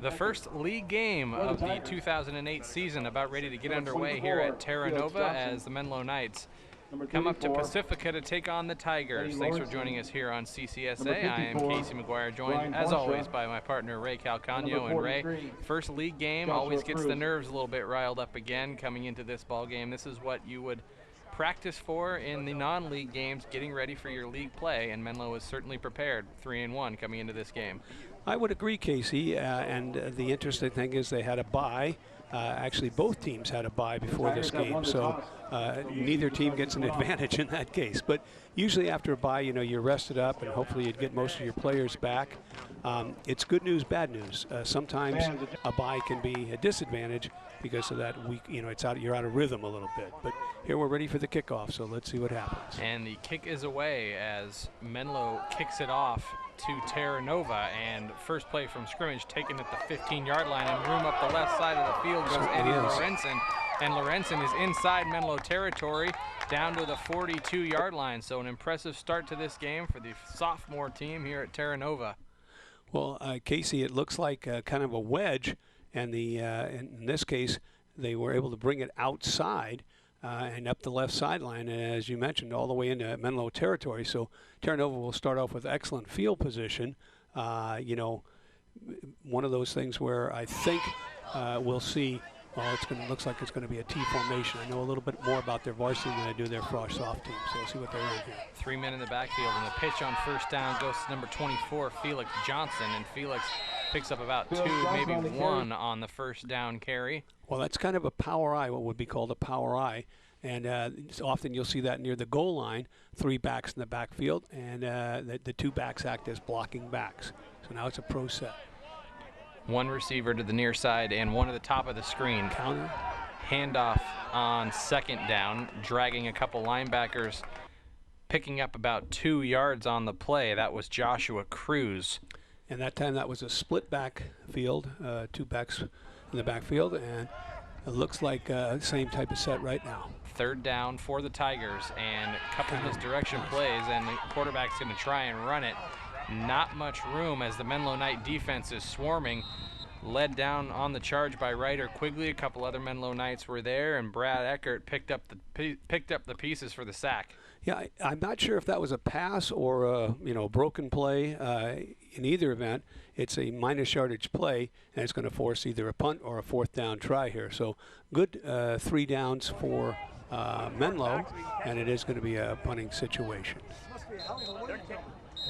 The first league game of the 2008 season about ready to get underway here at Terra Nova as the Menlo Knights come up to Pacifica to take on the Tigers. Thanks for joining us here on CCSA. I am Casey McGuire, joined as always by my partner Ray Calcagno. And Ray, first league game always gets the nerves a little bit riled up again coming into this ball game. This is what you would practice for in the non-league games, getting ready for your league play, and Menlo is certainly prepared, 3-1 coming into this game. I would agree, Casey, and the interesting thing is they had a bye. Actually, both teams had a bye before this game, so neither team gets an advantage in that case. But usually after a bye, you know, you're rested up, and hopefully you'd get most of your players back. It's good news, bad news. Sometimes a bye can be a disadvantage because of that week. You know, you're out of rhythm a little bit. But here we're ready for the kickoff, so let's see what happens. And the kick is away as Menlo kicks it off to Terra Nova, and first play from scrimmage taken at the 15-yard line, and room up the left side of the field goes Eddie Lorenzen, and Lorenzen is inside Menlo territory down to the 42-yard line. So an impressive start to this game for the sophomore team here at Terra Nova. Well, Casey, it looks like kind of a wedge, and in this case they were able to bring it outside and up the left sideline, and as you mentioned, all the way into Menlo territory. So Terra Nova will start off with excellent field position. You know, one of those things where I think we'll see, well, looks like it's going to be a T formation. I know a little bit more about their varsity than I do their frosh soft team, so we'll see what they run here. 3 men in the backfield, and the pitch on first down goes to number 24, Felix Johnson, and Felix picks up about 2, maybe 1 on the first down carry. Well, that's kind of a power eye, what would be called a power eye. And often you'll see that near the goal line, 3 backs in the backfield, and the 2 backs act as blocking backs. So now it's a pro set. 1 receiver to the near side and 1 to the top of the screen. Counter. Handoff on second down, dragging a couple linebackers, picking up about 2 yards on the play. That was Joshua Cruz. And that time that was a split backfield, 2 backs in the backfield, and it looks like same type of set right now. Third down for the Tigers, and a couple misdirection plays, and the quarterback's going to try and run it. Not much room as the Menlo Knight defense is swarming. Led down on the charge by Ryder Quigley. A couple other Menlo Knights were there, and Brad Eckert picked up the pieces for the sack. Yeah, I'm not sure if that was a pass or a broken play. In either event, it's a minus yardage play, and it's going to force either a punt or a 4th down try here. So good 3 downs for Menlo, and it is going to be a punting situation.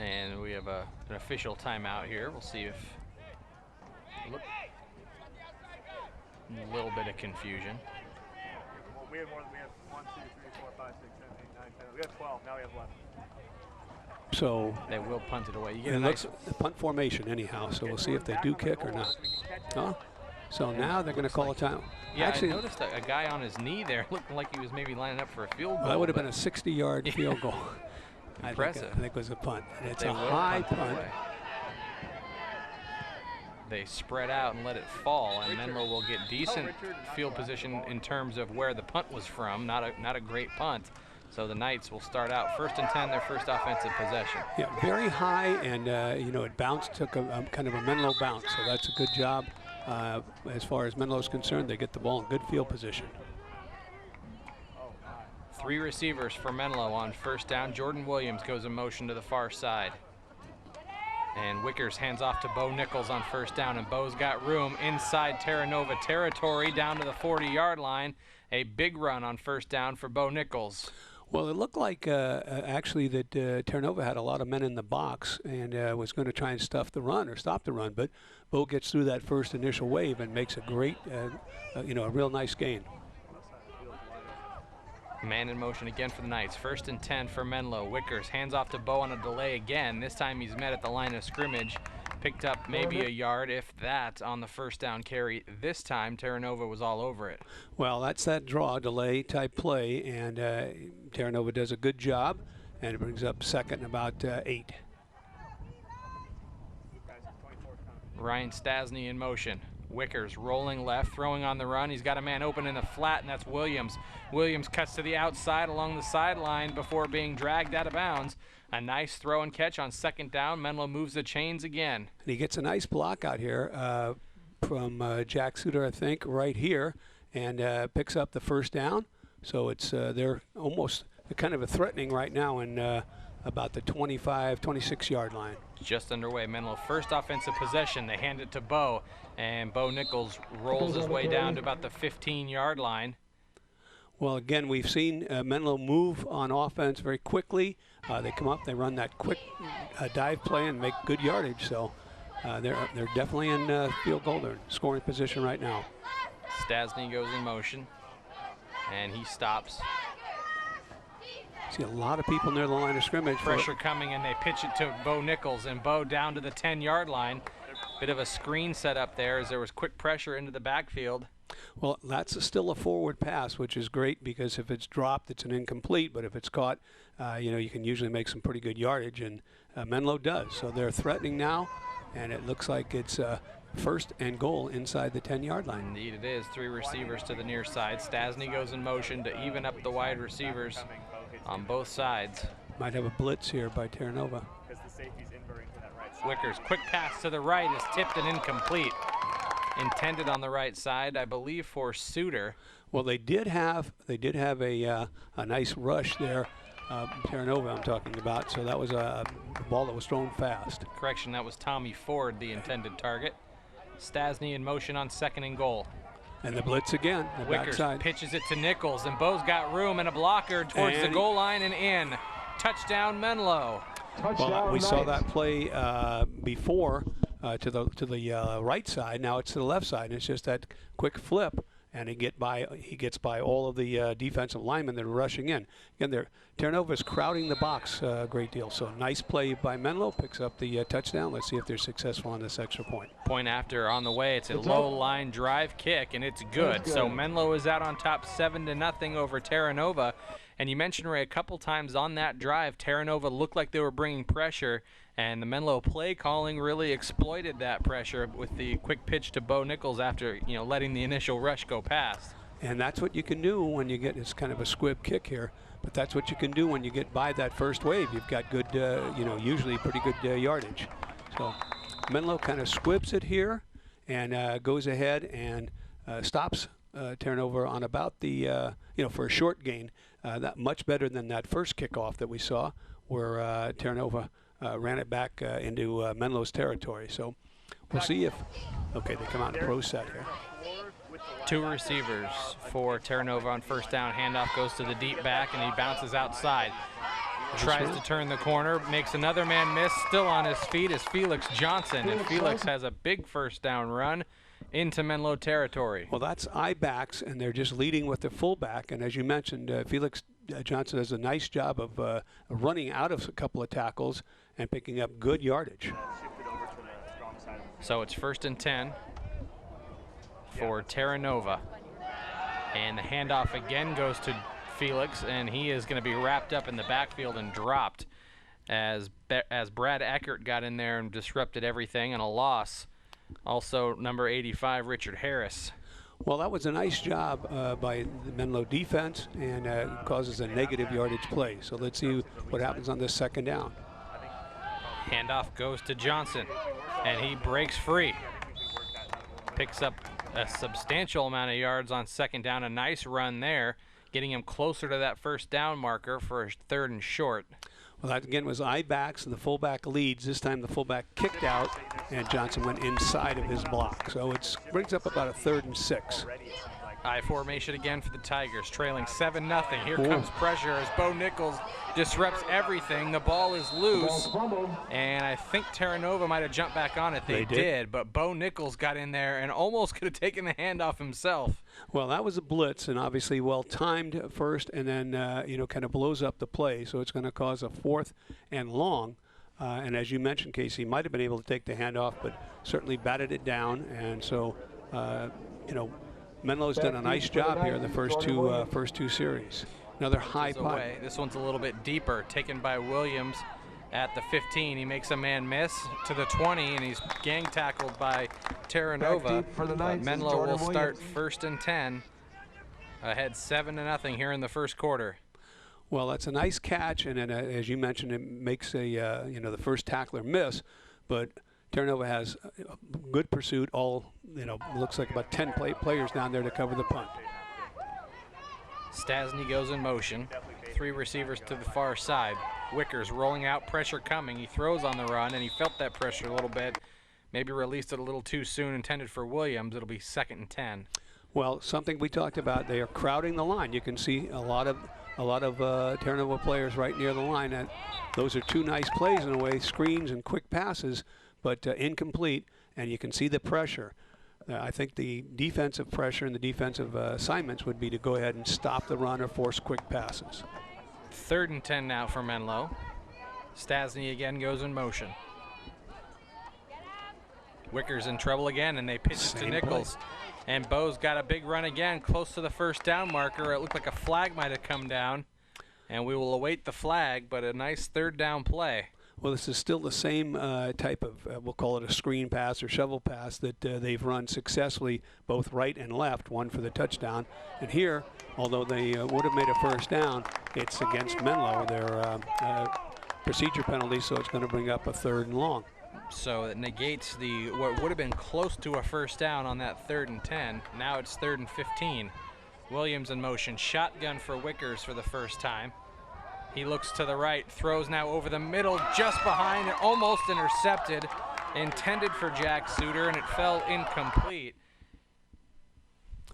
And we have an official timeout here. We'll see if a little bit of confusion. We have 1, 2, 3, 4, 5, 6, 7, 8, 9, 10. We have 12. Now we have 11. So they will punt it away. You get it a nice punt formation anyhow. So we'll see if they do kick or not. Huh? So now they're going to call a time. Yeah, actually, I noticed a guy on his knee there, looking like he was maybe lining up for a field goal. Well, that would have been a 60-yard field goal. Impressive. I think it was a punt. And it's they a high punt. They spread out and let it fall, and Menlo will get decent field position in terms of where the punt was from. Not a great punt. So the Knights will start out 1st and 10, their first offensive possession. Yeah, very high, and it bounced, took a kind of a Menlo bounce. So that's a good job. As far as Menlo is concerned, they get the ball in good field position. 3 receivers for Menlo on first down. Jordan Williams goes in motion to the far side. And Wickers hands off to Bo Nichols on first down, and Bo's got room inside Terra Nova territory down to the 40-yard line. A big run on first down for Bo Nichols. Well, it looked like actually that Terra Nova had a lot of men in the box and was going to try and stuff the run or stop the run, but Bo gets through that first initial wave and makes a great, a real nice gain. Man in motion again for the Knights. 1st and 10 for Menlo. Wickers hands off to Bo on a delay again. This time he's met at the line of scrimmage. Picked up maybe a yard, if that, on the first down carry. This time, Terra Nova was all over it. Well, that's that draw delay type play, and Terra Nova does a good job, and it brings up 2nd and about 8. Ryan Stasny in motion. Wickers rolling left, throwing on the run. He's got a man open in the flat, and that's Williams. Williams cuts to the outside along the sideline before being dragged out of bounds. A nice throw and catch on second down. Menlo moves the chains again. And he gets a nice block out here from Jack Suter, I think, right here, and picks up the first down. So it's they're kind of a threatening right now in about the 25, 26-yard line. Just underway. Menlo first offensive possession. They hand it to Bo, and Bo Nichols rolls his way down to about the 15-yard line. Well, again, we've seen Menlo move on offense very quickly. They come up, they run that quick dive play and make good yardage. So they're definitely in field goal. They're in scoring position right now. Stasny goes in motion, and he stops. See a lot of people near the line of scrimmage. Pressure coming, and they pitch it to Bo Nichols, and Bo down to the 10-yard line. Bit of a screen set up there as there was quick pressure into the backfield. Well, that's still a forward pass, which is great because if it's dropped, it's an incomplete. But if it's caught, you can usually make some pretty good yardage, and Menlo does. So they're threatening now, and it looks like it's first and goal inside the 10-yard line. Indeed it is. 3 receivers to the near side. Stasny goes in motion to even up the wide receivers on both sides. Might have a blitz here by Terra Nova. Wickers, quick pass to the right is tipped and incomplete. Intended on the right side, I believe, for Suter. Well, they did have a nice rush there, Terra Nova I'm talking about. So that was a ball that was thrown fast. Correction, that was Tommy Ford, the intended target. Stasny in motion on second and goal. And the blitz again, the Wickers backside. Pitches it to Nichols, and Bo's got room and a blocker towards the goal line and in. Touchdown, Menlo. Well, we saw that play before to the right side. Now it's to the left side, and it's just that quick flip, and he gets by all of the defensive linemen that are rushing in. Again, Terra Nova is crowding the box a great deal. So nice play by Menlo, picks up the touchdown. Let's see if they're successful on this extra point. Point after on the way. It's a low line drive kick, and it's good. So Menlo is out on top 7-0 over Terra Nova. And you mentioned, Ray, a couple times on that drive, Terra Nova looked like they were bringing pressure, and the Menlo play calling really exploited that pressure with the quick pitch to Bo Nichols after letting the initial rush go past. And that's what you can do when you get, it's kind of a squib kick here, but that's what you can do when you get by that first wave. You've got good, usually pretty good yardage. So Menlo kind of squibs it here and goes ahead and stops Terra Nova on about the, for a short gain. That much better than that first kickoff that we saw where Terra Nova ran it back into Menlo's territory. So we'll see if, okay, they come out in pro set here. 2 receivers for Terra Nova on first down. Handoff goes to the deep back, and he bounces outside. Tries to turn the corner, makes another man miss. Still on his feet is Felix Johnson, and Felix has a big first down run into Menlo territory. Well, that's I-backs, and they're just leading with the fullback. And as you mentioned, Felix Johnson does a nice job of running out of a couple of tackles and picking up good yardage. So it's 1st and 10 for Terra Nova. And the handoff again goes to Felix, and he is going to be wrapped up in the backfield and dropped as Brad Eckert got in there and disrupted everything, and a loss. Also, number 85, Richard Harris. Well, that was a nice job by the Menlo defense, and causes a negative yardage play. So let's see what happens on this second down. Handoff goes to Johnson, and he breaks free. Picks up a substantial amount of yards on second down. A nice run there, getting him closer to that first down marker for a 3rd and short. Well, that again was I-backs, and the fullback leads. This time the fullback kicked out, and Johnson went inside of his block. So it brings up about a 3rd and 6. I formation again for the Tigers, trailing 7-0. Here comes pressure as Bo Nichols disrupts everything. The ball is loose, and I think Terra Nova might have jumped back on it. They did, but Bo Nichols got in there and almost could have taken the handoff himself. Well, that was a blitz, and obviously well-timed first, and then, kind of blows up the play. So it's going to cause a 4th and long. And as you mentioned, Casey, might have been able to take the handoff, but certainly batted it down. And so, Menlo's done a nice job here in the first two series. Another high punt. This one's a little bit deeper, taken by Williams, at the 15. He makes a man miss to the 20, and he's gang tackled by Terra Nova. Menlo will start 1st and 10, ahead 7-0 here in the first quarter. Well, that's a nice catch, and then, as you mentioned, it makes a the first tackler miss, but Terra Nova has good pursuit. All looks like about 10 players down there to cover the punt. Stasny goes in motion. 3 receivers to the far side. Wickers rolling out, pressure coming. He throws on the run, and he felt that pressure a little bit. Maybe released it a little too soon, intended for Williams. It'll be 2nd and 10. Well, something we talked about, they are crowding the line. You can see a lot of Terra Nova players right near the line. And those are 2 nice plays in a way, screens and quick passes, but incomplete, and you can see the pressure. I think the defensive pressure and the defensive assignments would be to go ahead and stop the run or force quick passes. 3rd and 10 now for Menlo. Stasny again goes in motion. Wickers in trouble again, and they pitch it to Nichols. And Bo's got a big run again, close to the 1st down marker. It looked like a flag might have come down, and we will await the flag, but a nice 3rd down play. Well, this is still the same type of, we'll call it a screen pass or shovel pass that they've run successfully, both right and left, one for the touchdown. And here, although they would have made a 1st down, it's against Menlo, their procedure penalty, so it's going to bring up a 3rd and long. So it negates what would have been close to a 1st down on that 3rd and 10. Now it's 3rd and 15. Williams in motion, shotgun for Wickers for the first time. He looks to the right, throws now over the middle, just behind, and almost intercepted. Intended for Jack Suter, and it fell incomplete.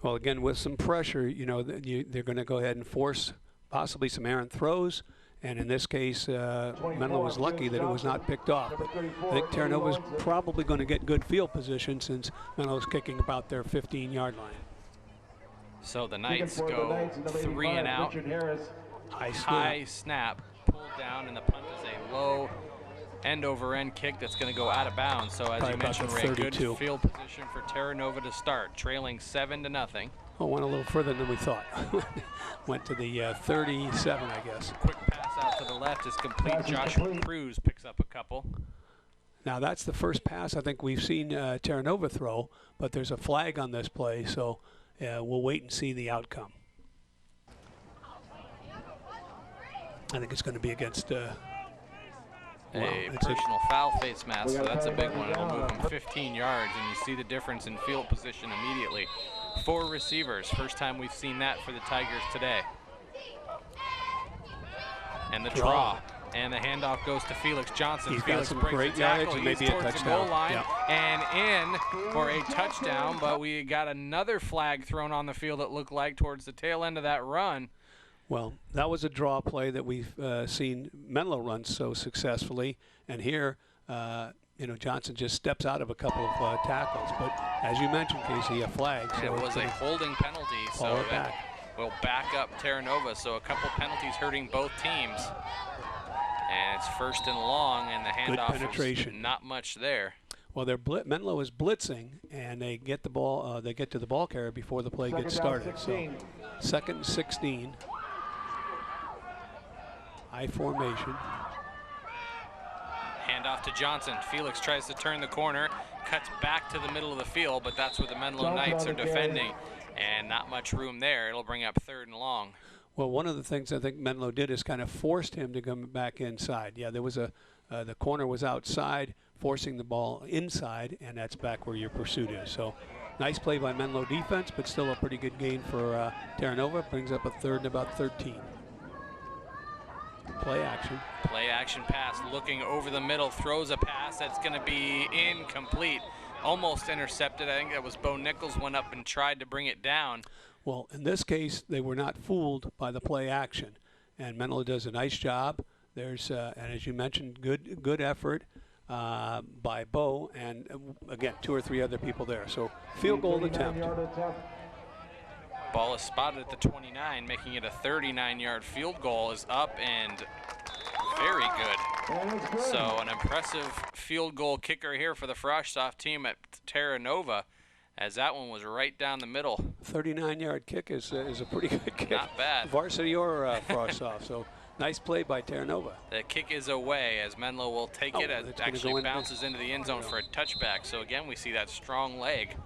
Well, again, with some pressure, they're going to go ahead and force possibly some errant throws. And in this case, Menlo was lucky that it was not picked off. But I think Terra Nova is probably going to get good field position since Menlo's kicking about their 15-yard line. So the Knights go 3 and out. High snap, pulled down, and the punt is a low end-over-end kick that's going to go out of bounds. So as you mentioned, Ray, good field position for Terra Nova to start, trailing 7-0. Oh, went a little further than we thought. Went to the 37, I guess. Quick pass out to the left is complete. Joshua Cruz picks up a couple. Now that's the first pass I think we've seen Terra Nova throw, but there's a flag on this play, so we'll wait and see the outcome. I think it's going to be against a personal foul face mask, so that's a big one. It'll move him 15 yards, and you see the difference in field position immediately. 4 receivers, first time we've seen that for the Tigers today. And the draw, and the handoff goes to Felix Johnson. Felix breaks the tackle, he's towards the goal line, and in for a touchdown, but we got another flag thrown on the field, it looked like, towards the tail end of that run. Well, that was a draw play that we've seen Menlo run so successfully, and here, Johnson just steps out of a couple of tackles. But as you mentioned, Casey, a flag. So it was a holding penalty, so that will back up Terra Nova. So a couple penalties hurting both teams, and it's 1st and long, and the handoff is not much there. Well, Menlo is blitzing, and they get the ball. They get to the ball carrier before the play gets started. So 2nd and 16. High formation. Handoff to Johnson. Felix tries to turn the corner, cuts back to the middle of the field, but that's where the Menlo Knights are defending, and not much room there. It'll bring up 3rd and long. Well, one of the things I think Menlo did is kind of forced him to come back inside. Yeah, there was the corner was outside, forcing the ball inside, and that's back where your pursuit is. So nice play by Menlo defense, but still a pretty good gain for Terra Nova. Brings up a 3rd and about 13. Play action. Play action pass, looking over the middle, throws a pass that's going to be incomplete. Almost intercepted. I think that was Bo Nichols went up and tried to bring it down. Well, in this case, they were not fooled by the play action, and Menlo does a nice job. There's, and as you mentioned, good effort by Bo, and again, 2 or 3 other people there. So field goal attempt. Ball is spotted at the 29, making it a 39-yard field goal. Is up and very good. So an impressive field goal kicker here for the Frostoff team at Terra Nova, as that one was right down the middle. 39-yard kick is a pretty good kick. Not bad. Varsity or Frostoff. So Nice play by Terra Nova. The kick is away as Menlo will take it. It it's gonna actually go in. bounces into the end zone for a touchback. So again, we see that strong leg